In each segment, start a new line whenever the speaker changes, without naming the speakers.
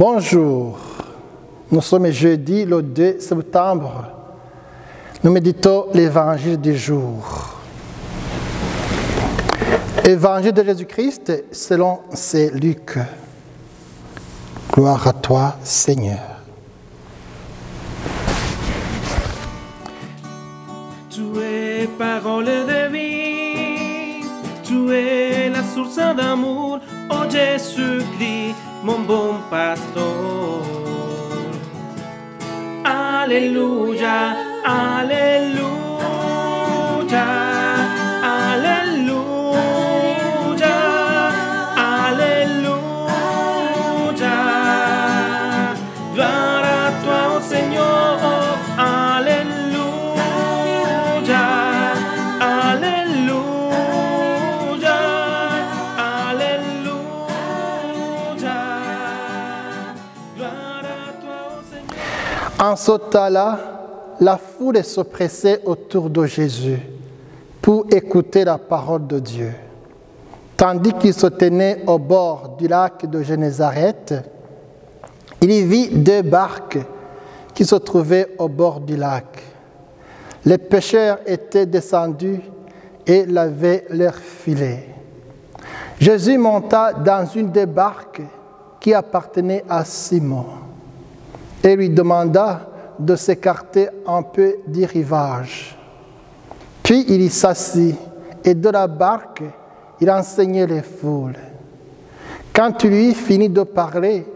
Bonjour, nous sommes jeudi le 2 septembre. Nous méditons l'évangile du jour. Évangile de Jésus-Christ selon saint Luc. Gloire à toi, Seigneur.
Tu es parole de vie, tu es la source d'amour, oh Jésus-Christ, mon bon pasteur. Alléluia, alléluia, alléluia, alléluia. Gloire à toi, oh Seigneur, alléluia, alléluia, alléluia. Gloire à toi, oh Seigneur.
En ce temps-là, la foule se pressait autour de Jésus pour écouter la parole de Dieu. Tandis qu'il se tenait au bord du lac de Génézareth, il y vit deux barques qui se trouvaient au bord du lac. Les pêcheurs étaient descendus et lavaient leurs filets. Jésus monta dans une des barques qui appartenait à Simon et lui demanda de s'écarter un peu du rivage. Puis il y s'assit et de la barque, il enseignait les foules. Quand il lui finit de parler,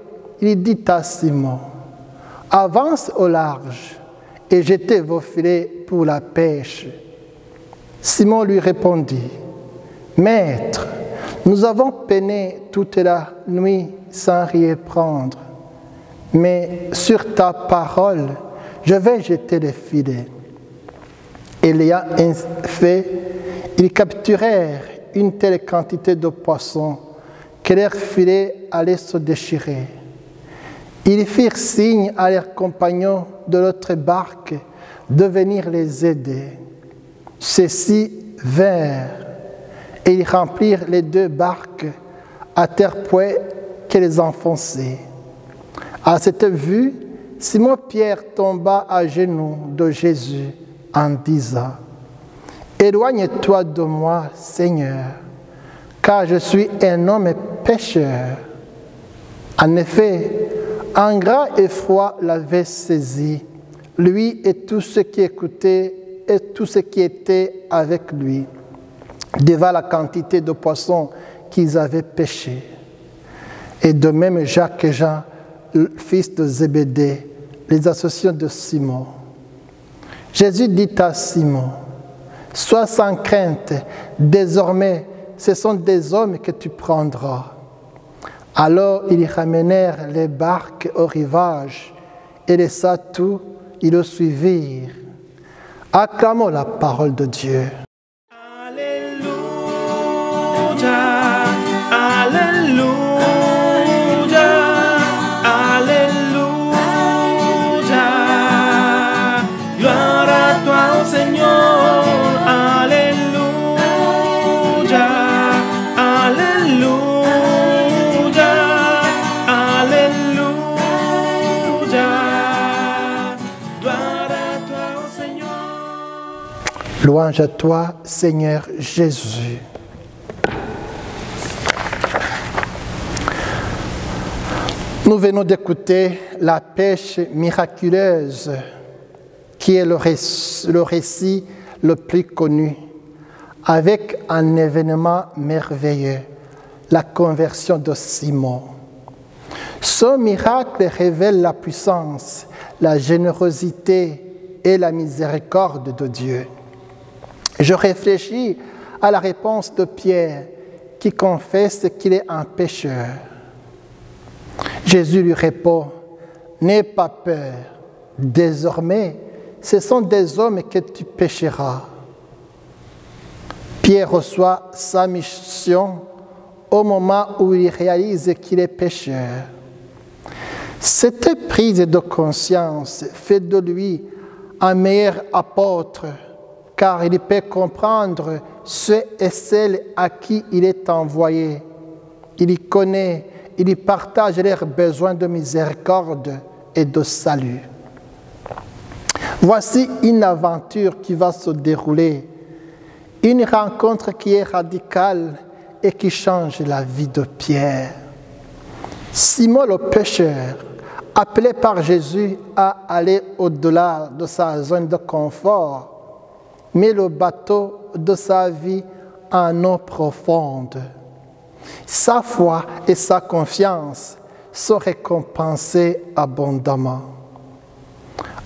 il dit à Simon, « Avance au large et jetez vos filets pour la pêche. » Simon lui répondit, « Maître, nous avons peiné toute la nuit sans rien prendre, mais sur ta parole, je vais jeter les filets. » Et l'ayant fait, ils capturèrent une telle quantité de poissons que leurs filets allaient se déchirer. Ils firent signe à leurs compagnons de l'autre barque de venir les aider. Ceux-ci vinrent et ils remplirent les deux barques à tel point qu'elles enfonçaient. À cette vue, Simon-Pierre tomba à genoux de Jésus en disant, « Éloigne-toi de moi, Seigneur, car je suis un homme pécheur. » En effet, un grand effroi l'avait saisi, lui et tous ceux qui écoutaient et tous ceux qui étaient avec lui, devant la quantité de poissons qu'ils avaient pêchés. Et de même Jacques et Jean, fils de Zébédée, les associés de Simon. Jésus dit à Simon, « Sois sans crainte, désormais ce sont des hommes que tu prendras. » Alors ils ramenèrent les barques au rivage et laissant tout, ils le suivirent. Acclamons la parole de Dieu.
Alléluia, alléluia, alléluia. Gloire à toi, oh Seigneur. Alléluia, alléluia, alléluia. Gloire à toi, oh Seigneur.
Louange à toi, Seigneur Jésus. Nous venons d'écouter la pêche miraculeuse, qui est le récit le plus connu, avec un événement merveilleux, la conversion de Simon. Ce miracle révèle la puissance, la générosité et la miséricorde de Dieu. Je réfléchis à la réponse de Pierre, qui confesse qu'il est un pécheur. Jésus lui répond, « N'aie pas peur, désormais, ce sont des hommes que tu pécheras. » Pierre reçoit sa mission au moment où il réalise qu'il est pécheur. Cette prise de conscience fait de lui un meilleur apôtre, car il peut comprendre ceux et celles à qui il est envoyé. Il y connaît il y partage leurs besoins de miséricorde et de salut. Voici une aventure qui va se dérouler, une rencontre qui est radicale et qui change la vie de Pierre. Simon le pécheur, appelé par Jésus à aller au-delà de sa zone de confort, met le bateau de sa vie en eau profonde. Sa foi et sa confiance sont récompensées abondamment.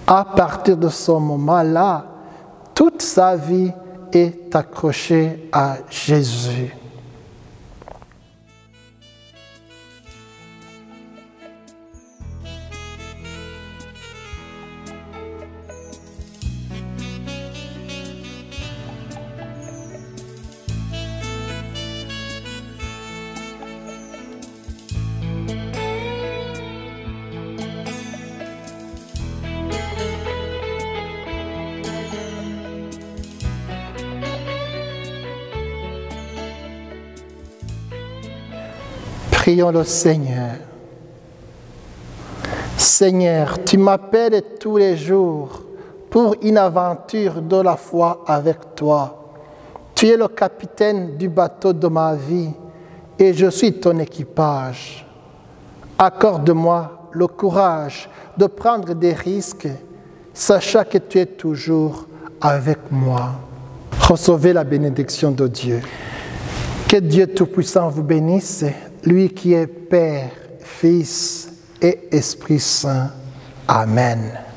À partir de ce moment-là, toute sa vie est accrochée à Jésus. Prions le Seigneur. Seigneur, tu m'appelles tous les jours pour une aventure de la foi avec toi. Tu es le capitaine du bateau de ma vie et je suis ton équipage. Accorde-moi le courage de prendre des risques, sachant que tu es toujours avec moi. Recevez la bénédiction de Dieu. Que Dieu Tout-Puissant vous bénisse, lui qui est Père, Fils et Esprit Saint. Amen.